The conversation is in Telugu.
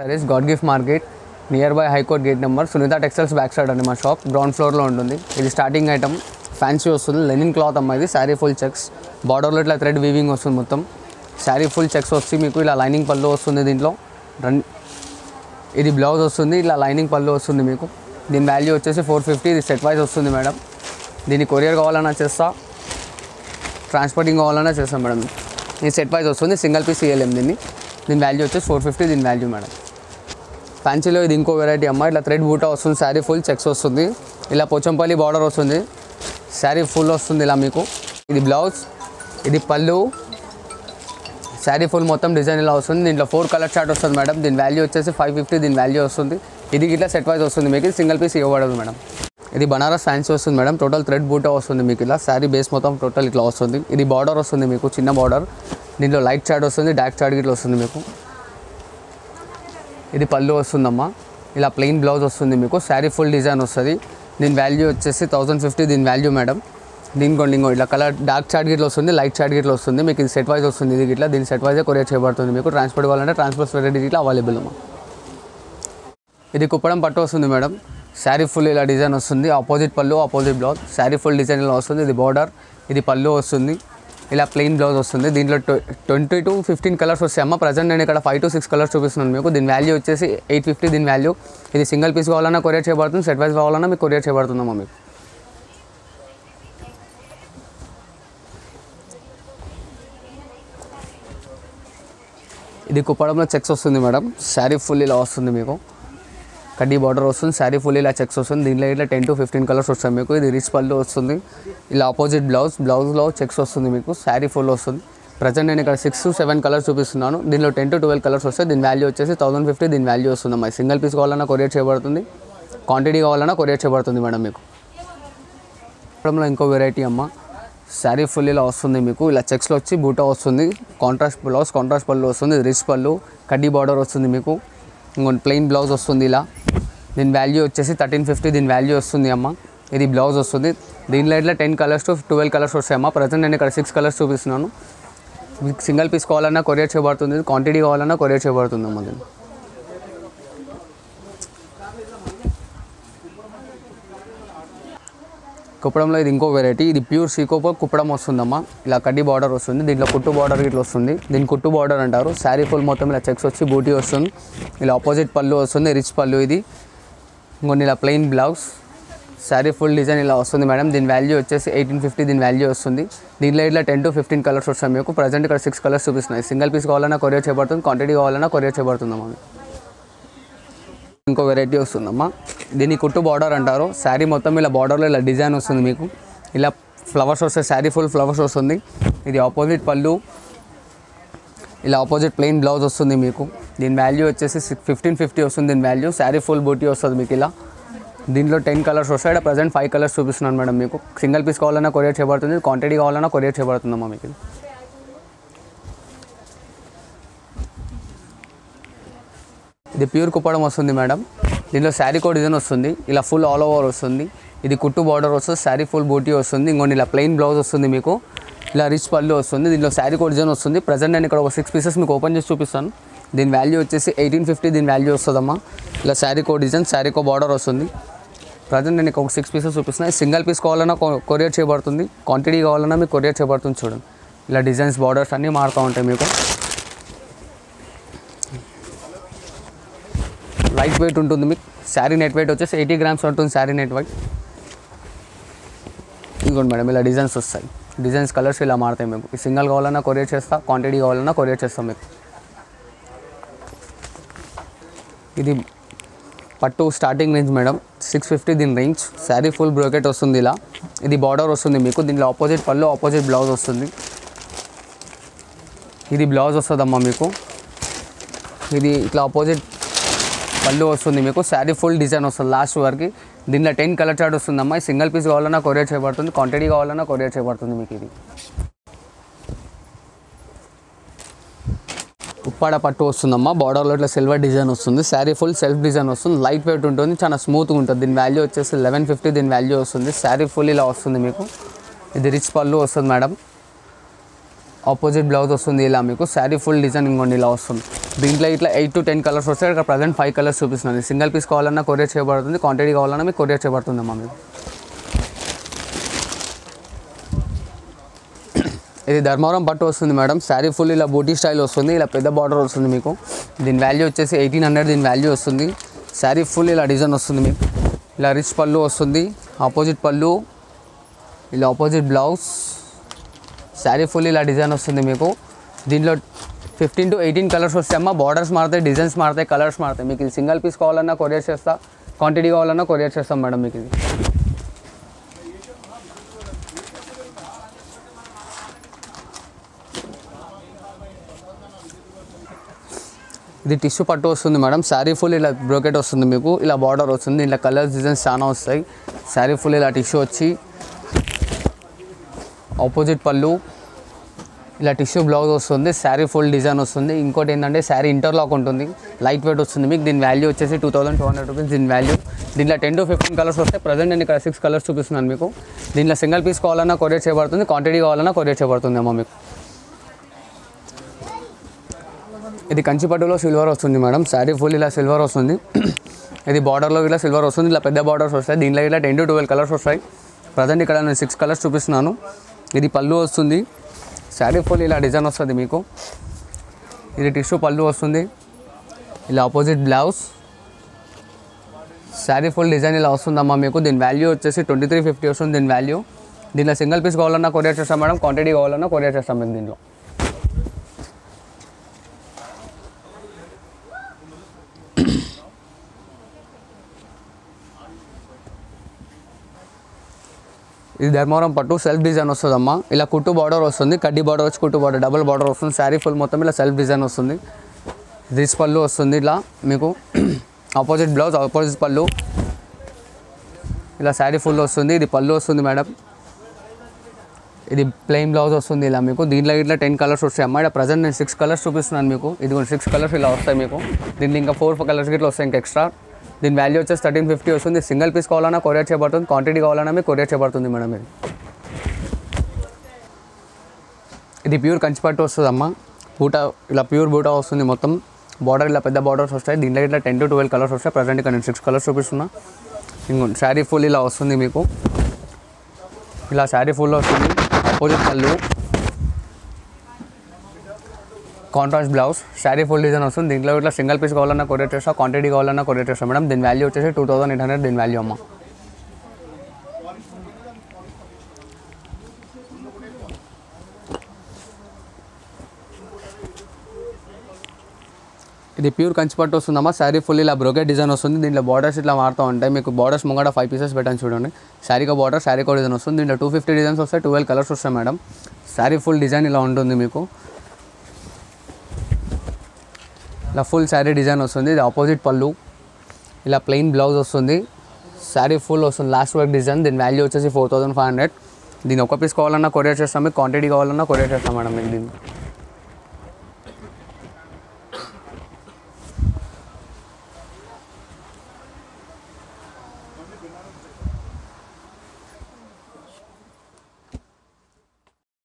Saris God gift market nearby high court gate number Sunitha textiles back side అండి మా షాప్ గ్రౌండ్ ఫ్లోర్లో ఉంటుంది. ఇది స్టార్టింగ్ ఐటమ్ ఫ్యాన్సీ వస్తుంది, లెనిన్ క్లాత్ అమ్మ. ఇది శారీ ఫుల్ చెక్స్, బార్డర్లో ఇట్లా థ్రెడ్ వీవింగ్ వస్తుంది మొత్తం. శారీ ఫుల్ చెక్స్ వచ్చి మీకు ఇలా లైనింగ్ పళ్ళు వస్తుంది. దీంట్లో ఇది బ్లౌజ్ వస్తుంది, ఇలా లైనింగ్ పళ్ళు వస్తుంది మీకు. దీని వాల్యూ వచ్చేసి 450. ఇది సెట్ వైజ్ వస్తుంది మేడం. దీన్ని కొరియర్ కావాలన్నా చేస్తా, ట్రాన్స్పోర్టింగ్ కావాలన్నా చేస్తాం మేడం. ఇది సెట్ వైజ్ వస్తుంది, సింగిల్ పీస్ ఇవ్వలేము దీన్ని. దీని వాల్యూ వచ్చేసి 450 దీని వాల్యూ మేడం. ఫ్యాన్సీలో ఇది ఇంకో వెరైటీ అమ్మ. ఇట్లా థ్రెడ్ బూటా వస్తుంది, శారీ ఫుల్ చెక్స్ వస్తుంది, ఇలా పోచంపల్లి బార్డర్ వస్తుంది, శారీ ఫుల్ వస్తుంది ఇలా మీకు. ఇది బ్లౌజ్, ఇది పళ్ళు, శారీ ఫుల్ మొత్తం డిజైన్ ఇలా వస్తుంది. దీంట్లో 4 కలర్ చార్ట్ వస్తుంది మేడం. దీని వాల్యూ వచ్చేసి 550 దీని వాల్యూ వస్తుంది. ఇది ఇట్లా సెట్ వైజ్ వస్తుంది మీకు. ఇది సింగిల్ పీస్ ఇవ్వబడదు మేడం. ఇది బనారస్ ఫ్యాన్సీ వస్తుంది మేడం. టోటల్ థ్రెడ్ బూటా వస్తుంది మీకు. ఇలా శారీ బేస్ మొత్తం టోటల్ ఇట్లా వస్తుంది. ఇది బార్డర్ వస్తుంది మీకు, చిన్న బార్డర్. దీంట్లో లైట్ చార్ట్ వస్తుంది, డార్క్ చార్ట్ ఇట్లా వస్తుంది మీకు. ఇది పళ్ళు వస్తుందమ్మా. ఇలా ప్లెయిన్ బ్లౌజ్ వస్తుంది మీకు. శారీ ఫుల్ డిజైన్ వస్తుంది. దీని వాల్యూ వచ్చేసి 1050 దీని వాల్యూ మేడం. దీనికోండి ఇంకో ఇట్లా కలర్ డార్క్ చార్ట్ గిట్లో వస్తుంది, లైట్ చార్ట్ గిట్లో వస్తుంది మీకు. ఇది సెట్ వైజ్ వస్తుంది. ఇది ఇట్లా దీని సెట్ వైజే కొరియర్ చేయబడుతుంది మీకు. ట్రాన్స్పోర్ట్ కావాలంటే ట్రాన్స్పోర్ట్ ఫెసిలిటీ ఇట్లా అవైలబుల్ అమ్మా. ఇది కుప్పడం పట్టు వస్తుంది మేడం. శారీ ఫుల్ ఇలా డిజైన్ వస్తుంది. ఆపోజిట్ పళ్ళు, opposite blouse. Sari full design ఇలా వస్తుంది. ఇది బార్డర్, ఇది పళ్ళు వస్తుంది. ఇలా ప్లెయిన్ బ్లౌజ్ వస్తుంది. దీంట్లో 20 to 15 కలర్స్ వస్తాయి అమ్మ. ప్రజెంట్ నేను ఇక్కడ 5 to 6 కలర్స్ చూపిస్తున్నాను మీకు. దీని వాల్యూ వచ్చేసి 850 దీని వాల్యూ. ఇది సింగిల్ పీస్ కావాలన్నా కొరియర్ చేయబడుతుంది, సెట్ వైజ్ కావాలన్నా మీకు కొరియర్ చేయబడుతుందమ్మా మీకు. ఇది కుప్పడంలో చెక్స్ వస్తుంది మేడం. శారీ ఫుల్ ఇలా వస్తుంది మీకు. కడ్డీ బార్డర్ వస్తుంది, శారీ ఫుల్ ఇలా చెక్స్ వస్తుంది. దీంట్లో ఇట్లా 10 to 15 కలర్స్ వస్తాయి మీకు. ఇది రిచ్ పళ్ళు వస్తుంది. ఇలా ఆపోజిట్ బ్లౌజ్, బ్లౌజ్లో చెక్స్ వస్తుంది మీకు. శారీ ఫుల్ వస్తుంది. ప్రజెంట్ నేను ఇక్కడ 6 to 7 కలర్స్ చూపిస్తున్నాను. దీనిలో 10 to 12 కలర్స్ వస్తాయి. దీని వాల్యూ వచ్చేసి 1050 దీని వాల్యూ వస్తుంది అమ్మా. సింగిల్ పీస్ కావాలన్నా కొరియర్ చేయబడుతుంది, క్వాంటిటీ కావాలన్నా కొరియర్ చేయబడుతుంది మేడం మీకు. కుప్పడంలో ఇంకో వెరైటీ అమ్మ. శారీ ఫుల్ ఇలా వస్తుంది మీకు. ఇలా చెక్స్లో వచ్చి బూటా వస్తుంది. కాంట్రాస్ట్ బ్లౌజ్, కాంట్రాస్ట్ పళ్ళు వస్తుంది. రిచ్ పళ్ళు, కడ్డీ బార్డర్ వస్తుంది మీకు. ఇంకొన్ని ప్లెయిన్ బ్లౌజ్ వస్తుంది ఇలా. దీని వాల్యూ వచ్చేసి 1350 దీని వాల్యూ వస్తుంది అమ్మ. ఇది బ్లౌజ్ వస్తుంది. దీనిలో ఇట్లా 10 కలర్స్ to 12 కలర్స్ వస్తాయి అమ్మ. ప్రజెంట్ నేను ఇక్కడ 6 కలర్స్ చూపిస్తున్నాను. మీకు సింగిల్ పీస్ కావాలన్నా కొరియర్ చేయబడుతుంది, క్వాంటిటీ కావాలన్నా కొరియర్ చేయబడుతుంది అమ్మ. దీన్ని కుప్పడంలో ఇది ఇంకో వెరైటీ. ఇది ప్యూర్ సీకోపో కుప్పడం వస్తుందమ్మా. ఇలా కడ్డీ బార్డర్ వస్తుంది. దీంట్లో కుట్టు బార్డర్ ఇట్లా వస్తుంది. దీన్ని కుట్టు బార్డర్ అంటారు. శారీ ఫుల్ మొత్తం ఇలా చెక్స్ వచ్చి బూటీ వస్తుంది. ఇలా ఆపోజిట్ పళ్ళు వస్తుంది, రిచ్ పళ్ళు. ఇది ఇంకొన్ని ఇలా plain blouse, sari full design ఇలా వస్తుంది మేడం. దీని వాల్యూ వచ్చేసి 1850 దీని వాల్యూ వస్తుంది. దీంట్లో ఇట్లా 10 to 15 కలర్స్ వస్తాయి మీకు. ప్రజెంట్ ఇక్కడ 6 కలర్స్ చూపిస్తున్నాయి. సింగిల్ పీస్ కావాలన్నా కొరియర్ చేయబడుతుంది, క్వాంటిటీ కావాలన్నా కొరియర్ చేయబడుతుందమ్మా. ఇంకో వెరైటీ వస్తుందమ్మా. దీన్ని కుట్టు బార్డర్ అంటారు. శారీ మొత్తం ఇలా బార్డర్లో ఇలా డిజైన్ వస్తుంది మీకు. ఇలా ఫ్లవర్స్ వస్తాయి, శారీ ఫుల్ ఫ్లవర్స్ వస్తుంది. ఇది ఆపోజిట్ పళ్ళు, ఇలా ఆపోజిట్ ప్లెయిన్ బ్లౌజ్ వస్తుంది మీకు. దీని వాల్యూ వచ్చేసి 1550 వస్తుంది దీని వాల్యూ. శారీ ఫుల్ బూటీ వస్తుంది మీకు ఇలా. దీంట్లో 10 కలర్స్ వస్తాయి. ఇక్కడ ప్రజెంట్ 5 కలర్స్ చూపిస్తున్నాను మేడం మీకు. సింగిల్ పీస్ కావాలన్నా కొరియర్ చేయబడుతుంది, క్వాంటిటీ కావాలన్నా కొరియర్ చేయబడుతుందమ్మా మీకు. ఇది ప్యూర్ కుప్పడం వస్తుంది మేడం. దీంట్లో శారీ కో డిజైన్ వస్తుంది. ఇలా ఫుల్ ఆల్ ఓవర్ వస్తుంది. ఇది కుట్టు బార్డర్ వస్తుంది, శారీ ఫుల్ బూటీ వస్తుంది. ఇంకొన్ని ఇలా ప్లెయిన్ బ్లౌజ్ వస్తుంది మీకు. ఇలా రిచ్ పళ్ళు వస్తుంది. దీంట్లో శారీ కో డిజైన్ వస్తుంది. ప్రజెంట్ నేను ఇక్కడ ఒక 6 పీసెస్ మీకు ఓపెన్ చేసి చూపిస్తాను. దీని వాల్యూ వచ్చేసి 1850 దీని వాల్యూ వస్తుందమ్మా. ఇలా శారీ కో డిజైన్, శారీ కో బార్డర్ వస్తుంది. ప్రజెంట్ నేను ఒక 6 పీసెస్ చూపిస్తున్నాను. సింగిల్ పీస్ కావాలన్నా కొరియర్ చేయబడుతుంది, క్వాంటిటీ కావాలన్నా మీకు కొరియర్ చేయబడుతుంది. చూడండి ఇలా డిజైన్స్, బార్డర్స్ అన్నీ మారుతూ ఉంటాయి మీకు. లైట్ వెయిట్ ఉంటుంది మీకు. శారీ నెట్ వెయిట్ వచ్చేసి 80 grams ఉంటుంది శారీ నెట్ వెయిట్. ఇంకోటి మేడం ఇలా డిజైన్స్ వస్తాయి. డిజైన్స్ కలర్స్ ఇలా మారుతాయి మీకు. సింగిల్ కావాలన్నా కొరియర్ చేస్తా, క్వాంటిటీ కావాలన్నా కొరియర్ చేస్తాం మీకు. ఇది పట్టు స్టార్టింగ్ రేంజ్ మేడం 650 దీని రేంజ్. శారీ ఫుల్ బ్రోకెట్ వస్తుంది ఇలా. ఇది బార్డర్ వస్తుంది మీకు. దీంట్లో ఆపోజిట్ పళ్ళు, ఆపోజిట్ బ్లౌజ్ వస్తుంది. ఇది బ్లౌజ్ వస్తుందమ్మా మీకు. ఇది ఇట్లా ఆపోజిట్ పళ్ళు వస్తుంది మీకు. శారీ ఫుల్ డిజైన్ వస్తుంది లాస్ట్ వరకు. దీంట్లో 10 కలర్ చార్ట్ వస్తుందమ్మా. సింగిల్ పీస్ కావాలన్నా కొరియర్ చేయబడుతుంది, క్వాంటిటీ కావాలన్నా కొరియర్ చేయబడుతుంది మీకు. ఇది ఉప్పాడ పట్టు వస్తుందమ్మా. బార్డర్లో ఇట్లా సిల్వర్ డిజైన్ వస్తుంది. శారీ ఫుల్ సెల్ఫ్ డిజైన్ వస్తుంది. లైట్ వెయిట్ ఉంటుంది, చాలా స్మూత్గా ఉంటుంది. దీని వాల్యూ వచ్చేసి 1150 దీని వాల్యూ వస్తుంది. శారీ ఫుల్ ఇలా వస్తుంది మీకు. ఇది రిచ్ పళ్ళు వస్తుంది మేడం. ఆపోజిట్ బ్లౌజ్ వస్తుంది ఇలా మీకు శారీ ఫుల్ డిజైన్ ఇంకోండి ఇలా వస్తుంది. దీంట్లో ఇట్లా 8 to 10 కలర్స్ వస్తాయి. ఇక్కడ ప్రజెంట్ 5 కలర్స్ చూపిస్తున్నాను. సింగిల్ పీస్ కావాలన్నా కొరియర్ చేయబడుతుంది, క్వాంటిటీ కావాలన్నా మీకు కొరియర్ చేయబడుతుంది అమ్మా. మీకు ఇది ధర్మవరం పట్టు వస్తుంది మేడం. శారీ ఫుల్ ఇలా బూటీ స్టైల్ వస్తుంది, ఇలా పెద్ద బార్డర్ వస్తుంది మీకు. దీని వాల్యూ వచ్చేసి 1800 దీని వాల్యూ వస్తుంది. శారీ ఫుల్ ఇలా డిజైన్ వస్తుంది మీకు. ఇలా రిచ్ పళ్ళు వస్తుంది, ఆపోజిట్ పళ్ళు, ఇలా ఆపోజిట్ బ్లౌజ్, శారీ ఫుల్ ఇలా డిజైన్ వస్తుంది మీకు. దీంట్లో 15 to 18 కలర్స్ వస్తాయమ్మా. బార్డర్స్ మారుతాయి, డిజైన్స్ మారుతాయి, కలర్స్ మారుతాయి. మీకు ఇది సింగిల్ పీస్ కావాలన్నా కొరియర్ చేస్తా, క్వాంటిటీ కావాలన్నా కొరియర్ చేస్తాం మేడం మీకు. ఇది టిష్యూ పట్టు వస్తుంది మేడం. శారీ ఫుల్ ఇలా బ్రోకెట్ వస్తుంది మీకు. ఇలా బార్డర్ వస్తుంది, ఇలా కలర్స్ డిజైన్స్ చాలా వస్తాయి. శారీ ఫుల్ ఇలా టిష్యూ వచ్చి ఆపోజిట్ పళ్ళు, ఇలా టిష్యూ బ్లౌజ్ వస్తుంది. శారీ ఫుల్ డిజైన్ వస్తుంది. ఇంకోటి ఏంటంటే శారీ ఇంటర్లాక్ ఉంటుంది, లైట్ వెయిట్ వస్తుంది మీకు. దీని వాల్యూ వచ్చేసి 2200 రూపీస్ దీని వాల్యూ. దీంట్లో 10 to 15 కలర్స్ వస్తాయి. ప్రజెంట్ నేను ఇక్కడ 6 కలర్స్ చూపిస్తున్నాను మీకు. దీంట్లో సింగిల్ పీస్ కావాలన్నా కొరియర్ చేయబడుతుంది, క్వాంటిటీ కావాలన్నా కొరియర్ చేయబడుతుంది అమ్మా మీకు. ఇది కంచిపట్టులో సిల్వర్ వస్తుంది మేడం. శారీ ఫుల్ ఇలా సిల్వర్ వస్తుంది. ఇది బార్డర్లో ఇలా సిల్వర్ వస్తుంది, ఇలా పెద్ద బార్డర్స్ వస్తాయి. దీంట్లో ఇలా 10 to 12 కలర్స్ వస్తాయి. ప్రజెంట్ ఇక్కడ నేను 6 కలర్స్ చూపిస్తున్నాను. ఇది పళ్ళు వస్తుంది, శారీ ఫుల్ ఇలా డిజైన్ వస్తుంది మీకు. ఇది టిష్యూ పళ్ళు వస్తుంది, ఇలా opposite blouse, sari full design ఇలా వస్తుందమ్మా మీకు. దీని వాల్యూ వచ్చేసి 2350 వస్తుంది దీని వాల్యూ. దీంట్లో సింగిల్ పీస్ కావాలన్నా కొరియర్ చేస్తాం మేడం, క్వాంటిటీ కావాలన్నా కొరియర్ చేస్తాం మీకు. దీంట్లో ఇది ధర్మవరం పట్టు సెల్ఫ్ డిజైన్ వస్తుందమ్మా. ఇలా కుట్టు బార్డర్ వస్తుంది, కడ్డీ బార్డర్ వచ్చి కుట్టు బార్డర్ డబుల్ బార్డర్ వస్తుంది. శారీ ఫుల్ మొత్తం ఇలా సెల్ఫ్ డిజైన్ వస్తుంది. దిస్ పళ్ళు వస్తుంది ఇలా మీకు. ఆపోజిట్ బ్లౌజ్, ఆపోజిట్ పళ్ళు, ఇలా శారీ ఫుల్ వస్తుంది. ఇది పళ్ళు వస్తుంది మేడం. ఇది ప్లెయిన్ బ్లౌజ్ వస్తుంది ఇలా మీకు. దీంట్లో ఇట్లా 10 కలర్స్ వస్తాయి అమ్మా. ఇక్కడ ప్రజెంట్ నేను 6 కలర్స్ చూపిస్తున్నాను మీకు. ఇది 6 కలర్స్ ఇలా వస్తాయి మీకు. దీంట్లో ఇంకా 4 కలర్స్ ఇట్లా వస్తాయి ఇంకా ఎక్స్ట్రా. దీని వాల్యూ వచ్చేసి 1350 వస్తుంది. సింగిల్ పీస్ కావాలన్నా కొరియర్ చేయబడుతుంది, క్వాంటిటీ కావాలన్నా మీకు కొరియర్ చేయబడుతుంది మేడం. ఇది ప్యూర్ కంచిపట్టు వస్తుంది అమ్మ. బూటా ఇలా ప్యూర్ బూటా వస్తుంది మొత్తం. బార్డర్ ఇలా పెద్ద బార్డర్స్ వస్తాయి. దీంట్లో ఇట్లా 10 to 12 కలర్స్ వస్తాయి. ప్రజెంట్ ఇక్కడ నేను 6 కలర్స్ చూపిస్తున్నా. ఇంకొంచెం శారీ ఫుల్ ఇలా వస్తుంది మీకు. ఇలా శారీ ఫుల్ వస్తుంది, ఆపోజిట్ పళ్ళు, contrast blouse, sari full design వస్తుంది. దీంట్లో ఇట్లా సింగిల్ పీస్ కావాలన్నా కొరియర్ చేస్తా, క్వాంటిటీ కావాలన్నా కొరియర్ చేస్తాం మేడం. దీని వాల్యూ వచ్చేసి 2800 దీని వాల్యూ అమ్మ. ఇది ప్యూర్ కంచిపట్టు వస్తుందమ్మా. శారీ ఫుల్ ఇలా బ్రోకెట్ డిజైన్ వస్తుంది. దీంట్లో బార్డర్స్ ఇట్లా మారుతూ ఉంటాయి మీకు. బార్డర్స్ ముంగడ 5 పీసెస్ పెట్టాను చూడండి. శారీకో బార్డర్, శారీకో డిజైన్ వస్తుంది. దీంట్లో 250 డిజైన్స్ వస్తాయి, 12 కలర్స్ వస్తాయి మేడం. శారీ ఫుల్ డిజైన్ ఇలా ఉంటుంది మీకు. ఇలా ఫుల్ శారీ డిజైన్ వస్తుంది. ఇది ఆపోజిట్ పళ్ళు, ఇలా ప్లెయిన్ బ్లౌజ్ వస్తుంది. శారీ ఫుల్ వస్తుంది, లాస్ట్ వర్క్ డిజైన్. దీని వాల్యూ వచ్చేసి 4500. దీని ఒక పీస్ కావాలన్నా కొరియర్ చేస్తాం మీకు, క్వాంటిటీ కావాలన్నా కొరియర్ చేస్తాం మేడం మీకు. దీన్ని